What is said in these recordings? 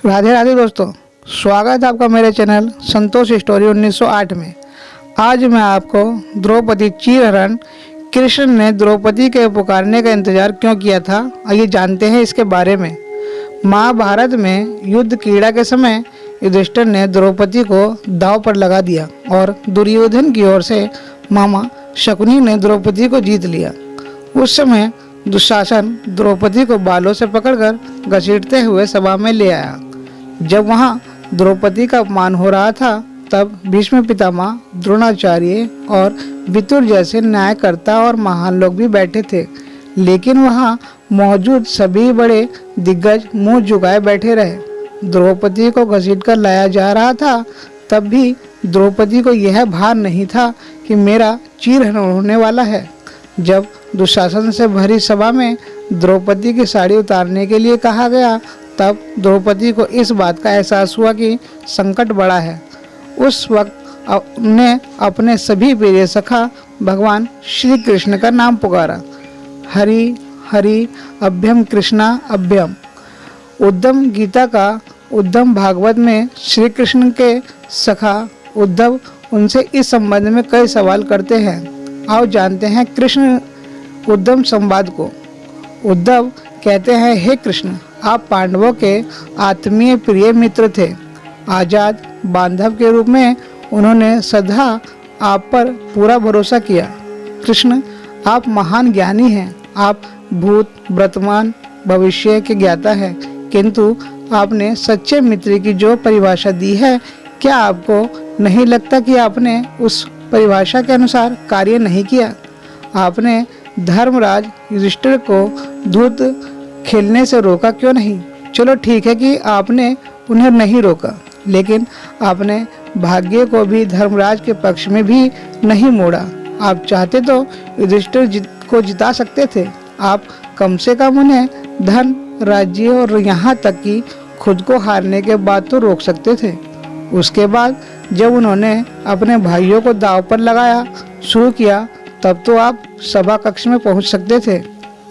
राधे राधे दोस्तों, स्वागत है आपका मेरे चैनल संतोष स्टोरी 1908 में। आज मैं आपको द्रौपदी चीरहरण कृष्ण ने द्रौपदी के पुकारने का इंतजार क्यों किया था, आइए जानते हैं इसके बारे में। महाभारत में युद्ध क्रीड़ा के समय युधिष्ठिर ने द्रौपदी को दांव पर लगा दिया और दुर्योधन की ओर से मामा शकुनी ने द्रौपदी को जीत लिया। उस समय दुशासन द्रौपदी को बालों से पकड़कर घसीटते हुए सभा में ले आया। जब वहां द्रौपदी का अपमान हो रहा था, तब भीष्म पितामह, द्रोणाचार्य और विदुर जैसे न्यायकर्ता और महान लोग भी बैठे थे, लेकिन वहां मौजूद सभी बड़े दिग्गज मुंह झुकाए बैठे रहे। द्रौपदी को घसीटकर लाया जा रहा था, तब भी द्रौपदी को यह भान नहीं था कि मेरा चीरहरण होने वाला है। जब दुशासन से भरी सभा में द्रौपदी की साड़ी उतारने के लिए कहा गया, तब द्रौपदी को इस बात का एहसास हुआ कि संकट बड़ा है। उस वक्त ने अपने सभी प्रिय सखा भगवान श्री कृष्ण का नाम पुकारा। हरि हरि अभ्यम कृष्णा अभ्यम। उद्धव गीता का उद्धव भागवत में श्री कृष्ण के सखा उद्धव उनसे इस संबंध में कई सवाल करते हैं। आओ जानते हैं कृष्ण उद्धव संवाद को। उद्धव कहते हैं, हे कृष्ण, आप पांडवों के आत्मीय प्रिय मित्र थे। आजाद बांधव के रूप में उन्होंने सदा आप पर पूरा भरोसा किया। कृष्ण, आप महान ज्ञानी हैं। आप भूत वर्तमान भविष्य के ज्ञाता हैं, किंतु आपने सच्चे मित्र की जो परिभाषा दी है, क्या आपको नहीं लगता कि आपने उस परिभाषा के अनुसार कार्य नहीं किया? आपने धर्मराज युधिष्ठिर को धूत खेलने से रोका क्यों नहीं? चलो ठीक है कि आपने उन्हें नहीं रोका, लेकिन आपने भाग्य को भी धर्मराज के पक्ष में भी नहीं मोड़ा। आप चाहते तो युधिष्ठिर को जिता सकते थे। आप कम से कम उन्हें धन, राज्य और यहाँ तक कि खुद को हारने के बाद तो रोक सकते थे। उसके बाद जब उन्होंने अपने भाइयों को दांव पर लगाया शुरू किया, तब तो आप सभा कक्ष में पहुंच सकते थे।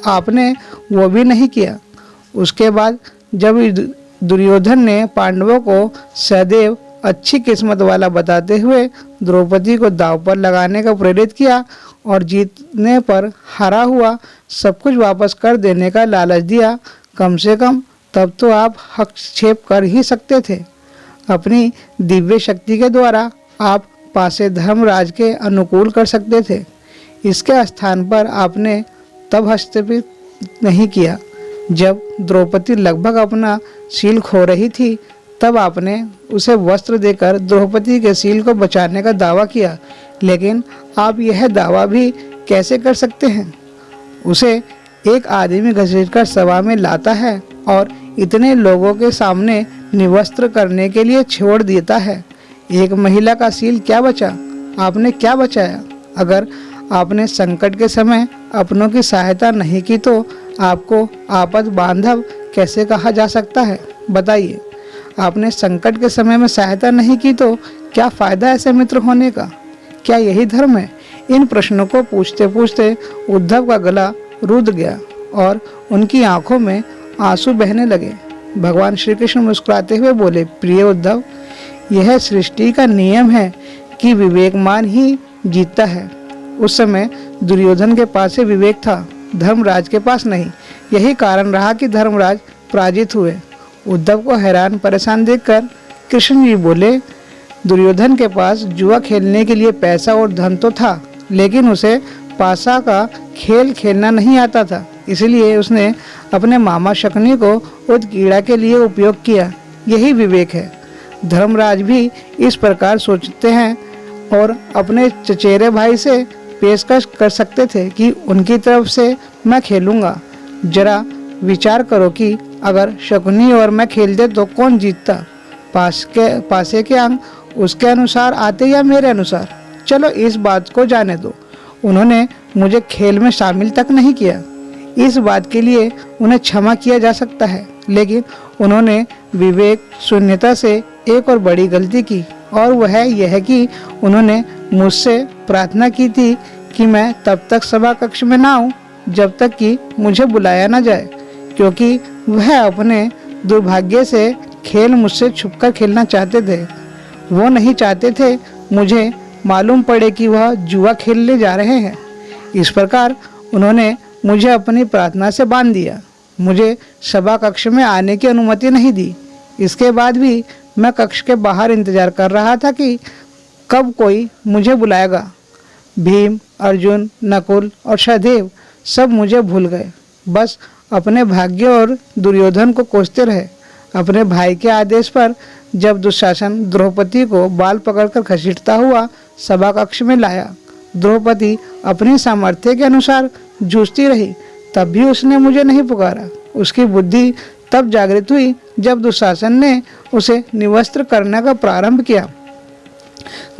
आपने वो भी नहीं किया। उसके बाद जब दुर्योधन ने पांडवों को सदैव अच्छी किस्मत वाला बताते हुए द्रौपदी को दांव पर लगाने का प्रेरित किया और जीतने पर हारा हुआ सब कुछ वापस कर देने का लालच दिया, कम से कम तब तो आप हस्तक्षेप कर ही सकते थे। अपनी दिव्य शक्ति के द्वारा आप पासे धर्मराज के अनुकूल कर सकते थे। इसके स्थान पर आपने तब हस्तक्षेप नहीं किया जब द्रौपदी लगभग अपना शील खो रही थी। तब आपने उसे वस्त्र देकर द्रौपदी के शील को बचाने का दावा किया, लेकिन आप यह दावा भी कैसे कर सकते हैं? उसे एक आदमी घसीटकर सभा में लाता है और इतने लोगों के सामने निवस्त्र करने के लिए छोड़ देता है। एक महिला का शील क्या बचा? आपने क्या बचाया? अगर आपने संकट के समय अपनों की सहायता नहीं की, तो आपको आपद बांधव कैसे कहा जा सकता है? बताइए। आपने संकट के समय में सहायता नहीं की, तो क्या फायदा ऐसे मित्र होने का? क्या यही धर्म है? इन प्रश्नों को पूछते पूछते उद्धव का गला रुध गया और उनकी आंखों में आंसू बहने लगे। भगवान श्री कृष्ण मुस्कुराते हुए बोले, प्रिय उद्धव, यह सृष्टि का नियम है कि विवेकमान ही जीतता है। उस समय दुर्योधन के पास से विवेक था, धर्मराज के पास नहीं। यही कारण रहा कि धर्मराज पराजित हुए। उद्धव को हैरान परेशान देखकर कृष्ण जी बोले, दुर्योधन के पास जुआ खेलने के लिए पैसा और धन तो था, लेकिन उसे पासा का खेल खेलना नहीं आता था, इसलिए उसने अपने मामा शकुनी को उत्कीड़ा के लिए उपयोग किया। यही विवेक है। धर्मराज भी इस प्रकार सोचते हैं और अपने चचेरे भाई से पेशकश कर सकते थे कि उनकी तरफ से मैं खेलूंगा। जरा विचार करो कि अगर शकुनी और मैं खेलते तो कौन जीतता? पासे के अंक उसके अनुसार आते या मेरे अनुसार? चलो इस बात को जाने दो। उन्होंने मुझे खेल में शामिल तक नहीं किया। इस बात के लिए उन्हें क्षमा किया जा सकता है, लेकिन उन्होंने विवेक शून्यता से एक और बड़ी गलती की, और वह यह कि उन्होंने मुझसे प्रार्थना की थी कि मैं तब तक सभा कक्ष में ना आऊं जब तक कि मुझे बुलाया ना जाए, क्योंकि वह अपने दुर्भाग्य से खेल मुझसे छुपकर खेलना चाहते थे। वो नहीं चाहते थे मुझे मालूम पड़े कि वह जुआ खेलने जा रहे हैं। इस प्रकार उन्होंने मुझे अपनी प्रार्थना से बांध दिया। मुझे सभा कक्ष में आने की अनुमति नहीं दी। इसके बाद भी मैं कक्ष के बाहर इंतजार कर रहा था कि कब कोई मुझे बुलाएगा। भीम, अर्जुन, नकुल और सहदेव सब मुझे भूल गए। बस अपने भाग्य और दुर्योधन को कोसते रहे। अपने भाई के आदेश पर जब दुशासन द्रौपदी को बाल पकड़कर घसीटता हुआ सभा कक्ष में लाया, द्रौपदी अपनी सामर्थ्य के अनुसार जूझती रही, तब भी उसने मुझे नहीं पुकारा। उसकी बुद्धि तब जागृत हुई जब दुशासन ने उसे निवस्त्र करने का प्रारंभ किया।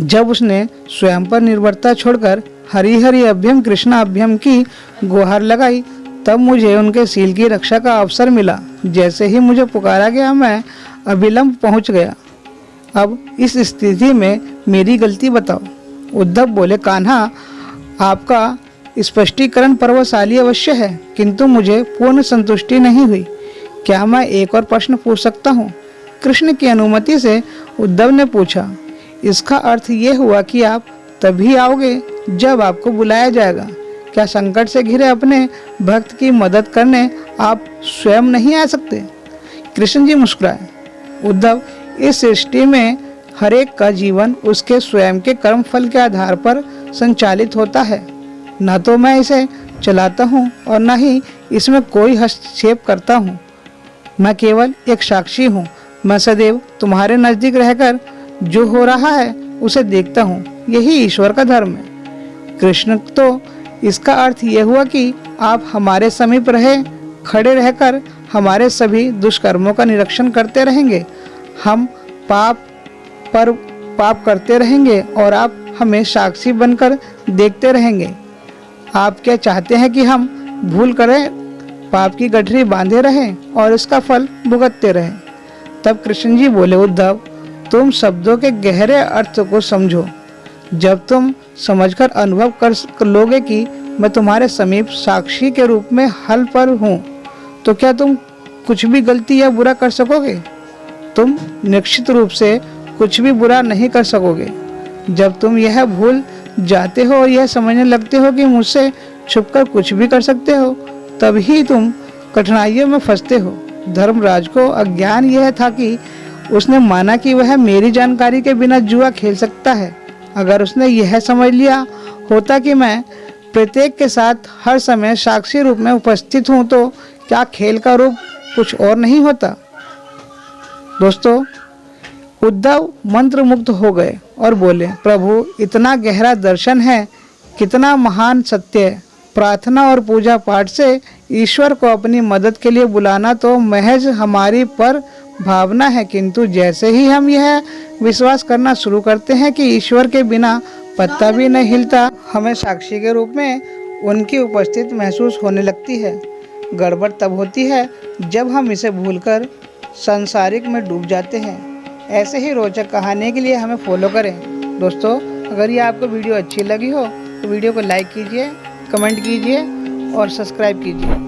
जब उसने स्वयं पर निर्भरता छोड़कर हरि हरि अभ्यम कृष्ण अभ्यम की गुहार लगाई, तब मुझे उनके शील की रक्षा का अवसर मिला। जैसे ही मुझे पुकारा गया, मैं अविलंब पहुंच गया। अब इस स्थिति में मेरी गलती बताओ। उद्धव बोले, कान्हा, आपका स्पष्टीकरण पर्वशाली अवश्य है, किंतु मुझे पूर्ण संतुष्टि नहीं हुई। क्या मैं एक और प्रश्न पूछ सकता हूँ? कृष्ण की अनुमति से उद्धव ने पूछा। इसका अर्थ ये हुआ कि आप तभी आओगे जब आपको बुलाया जाएगा। क्या संकट से घिरे अपने भक्त की मदद करने आप स्वयं नहीं आ सकते? कृष्ण जी मुस्कुराए। उद्धव, इस सृष्टि में हर एक का जीवन उसके स्वयं के कर्म फल के आधार पर संचालित होता है। न तो मैं इसे चलाता हूँ और न ही इसमें कोई हस्तक्षेप करता हूँ। मैं केवल एक साक्षी हूँ। मैं सदैव तुम्हारे नजदीक रहकर जो हो रहा है उसे देखता हूँ। यही ईश्वर का धर्म है। कृष्ण, तो इसका अर्थ यह हुआ कि आप हमारे समीप खड़े रहकर हमारे सभी दुष्कर्मों का निरीक्षण करते रहेंगे। हम पाप पर पाप करते रहेंगे और आप हमें साक्षी बनकर देखते रहेंगे। आप क्या चाहते हैं कि हम भूल करें, पाप की गठरी बांधे रहें और इसका फल भुगतते रहें? तब कृष्ण जी बोले, उद्धव, तुम शब्दों के गहरे अर्थ को समझो। जब तुम समझकर अनुभव कर लोगे कि मैं तुम्हारे समीप साक्षी के रूप में हल पर हूँ, तो क्या तुम कुछ भी गलती या बुरा कर सकोगे? तुम निश्चित रूप से कुछ भी बुरा नहीं कर सकोगे। जब तुम यह भूल जाते हो और यह समझने लगते हो कि मुझसे छुपकर कुछ भी कर सकते हो, तभी तुम कठिनाइयों में फंसते हो। धर्मराज को अज्ञान यह था कि उसने माना कि वह मेरी जानकारी के बिना जुआ खेल सकता है। अगर उसने यह समझ लिया होता कि मैं प्रत्येक के साथ हर समय साक्षी रूप में उपस्थित हूँ, तो क्या खेल का रूप कुछ और नहीं होता? दोस्तों, उद्धव मंत्र मुग्ध हो गए और बोले, प्रभु, इतना गहरा दर्शन है, कितना महान सत्य है। प्रार्थना और पूजा पाठ से ईश्वर को अपनी मदद के लिए बुलाना तो महज हमारी पर भावना है, किंतु जैसे ही हम यह विश्वास करना शुरू करते हैं कि ईश्वर के बिना पत्ता भी नहीं हिलता, हमें साक्षी के रूप में उनकी उपस्थिति महसूस होने लगती है। गड़बड़ तब होती है जब हम इसे भूलकर सांसारिक में डूब जाते हैं। ऐसे ही रोचक कहानी के लिए हमें फॉलो करें। दोस्तों, अगर ये आपको वीडियो अच्छी लगी हो तो वीडियो को लाइक कीजिए, कमेंट कीजिए और सब्सक्राइब कीजिए।